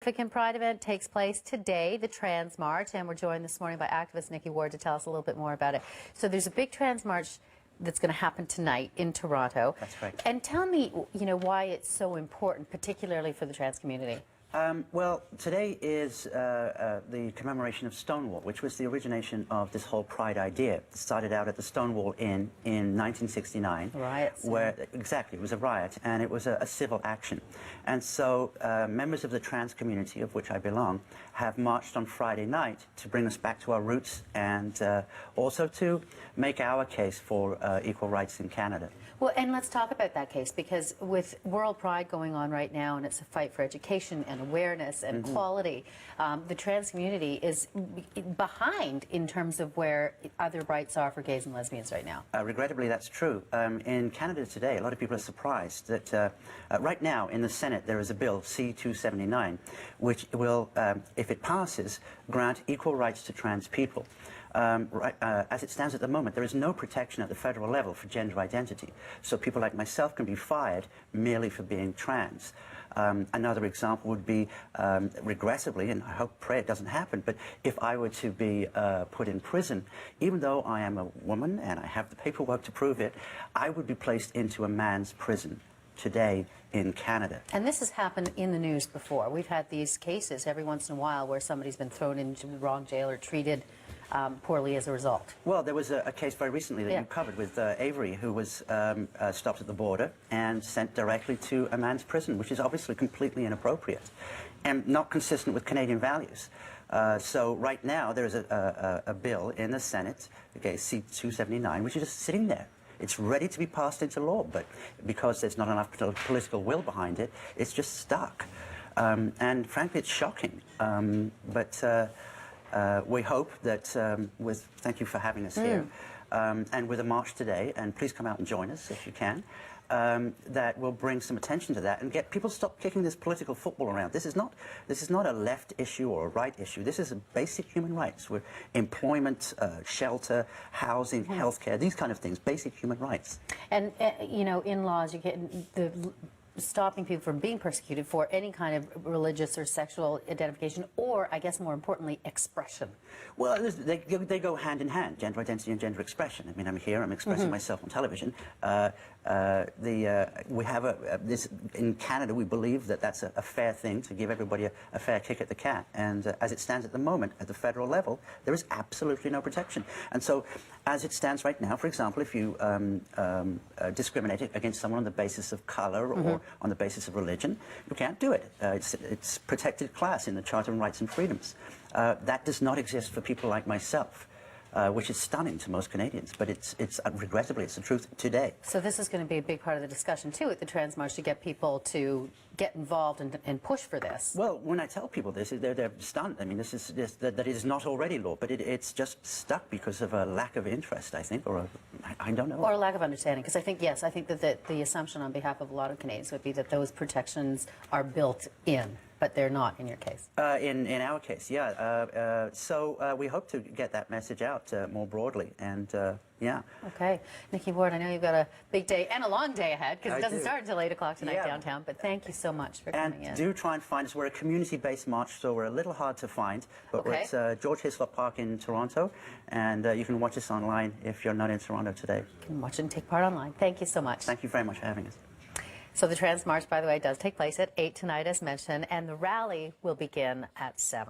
significant Pride event takes place today, the Trans March, and we're joined this morning by activist Nicki to tell us a little bit more about it. So there's a big Trans March that's going to happen tonight in Toronto. That's right. And tell me, why it's so important, particularly for the trans community. Well, today is the commemoration of Stonewall, which was the origination of this whole Pride idea. It started out at the Stonewall Inn in 1969. Riots. Exactly, it was a riot, and it was a civil action. And so members of the trans community, of which I belong, have marched on Friday night to bring us back to our roots and also to make our case for equal rights in Canada. Well, and let's talk about that case, because with World Pride going on right now, and it's a fight for education and awareness and equality, the trans community is behind in terms of where other rights are for gays and lesbians right now. Regrettably, that's true. In Canada today, a lot of people are surprised that right now in the Senate there is a bill, C-279, which will, if it passes, grant equal rights to trans people. As it stands at the moment, there is no protection at the federal level for gender identity. So people like myself can be fired merely for being trans. Another example would be, regressively, and I pray it doesn't happen, but if I were to be put in prison, even though I am a woman and I have the paperwork to prove it, I would be placed into a man's prison today in Canada. And this has happened in the news before. We've had these cases every once in a while where somebody's been thrown into the wrong jail or treated poorly as a result. Well, there was a case very recently that you covered with Avery, who was stopped at the border and sent directly to a man's prison, which is obviously completely inappropriate and not consistent with Canadian values. So right now there is a bill in the Senate, okay, C-279, which is just sitting there. It's ready to be passed into law, but because there's not enough political will behind it, it's just stuck. And frankly, it's shocking. We hope that thank you for having us here, and with a march today, and please come out and join us if you can, that will bring some attention to that and get people to stop kicking this political football around. This is not a left issue or a right issue. This is a basic human rights with employment, shelter, housing, healthcare, these kind of things, basic human rights. And in laws, you get stopping people from being persecuted for any kind of religious or sexual identification, or, I guess more importantly, expression. Well, they go hand in hand, gender identity and gender expression. I mean, I'm here, I'm expressing myself on television. We have this in Canada, we believe that that's a fair thing, to give everybody a fair kick at the cat. And as it stands at the moment, at the federal level, there is absolutely no protection. And so, as it stands right now, for example, if you discriminate against someone on the basis of color or on the basis of religion, you can't do it. It's protected class in the Charter of Rights and Freedoms. That does not exist for people like myself, which is stunning to most Canadians, but it's regrettably, it's the truth today. So this is going to be a big part of the discussion, too, at the Trans March, to get people to get involved and push for this. Well, when I tell people this, they're stunned. I mean, that it is not already law, but it's just stuck because of a lack of interest, I think, or I don't know. Or a lack of understanding, because I think that the assumption on behalf of a lot of Canadians would be that those protections are built in, but they're not in your case. In our case, yeah. So we hope to get that message out more broadly, and yeah. Okay. Nicki Ward, I know you've got a big day and a long day ahead, because it doesn't start until 8 o'clock tonight downtown, but thank you so much for coming in. And do try and find us. We're a community-based march, so we're a little hard to find, but we're at George Hislop Park in Toronto, and you can watch us online if you're not in Toronto today. You can watch and take part online. Thank you so much. Thank you very much for having us. So the Trans March, by the way, does take place at 8 tonight, as mentioned, and the rally will begin at 7.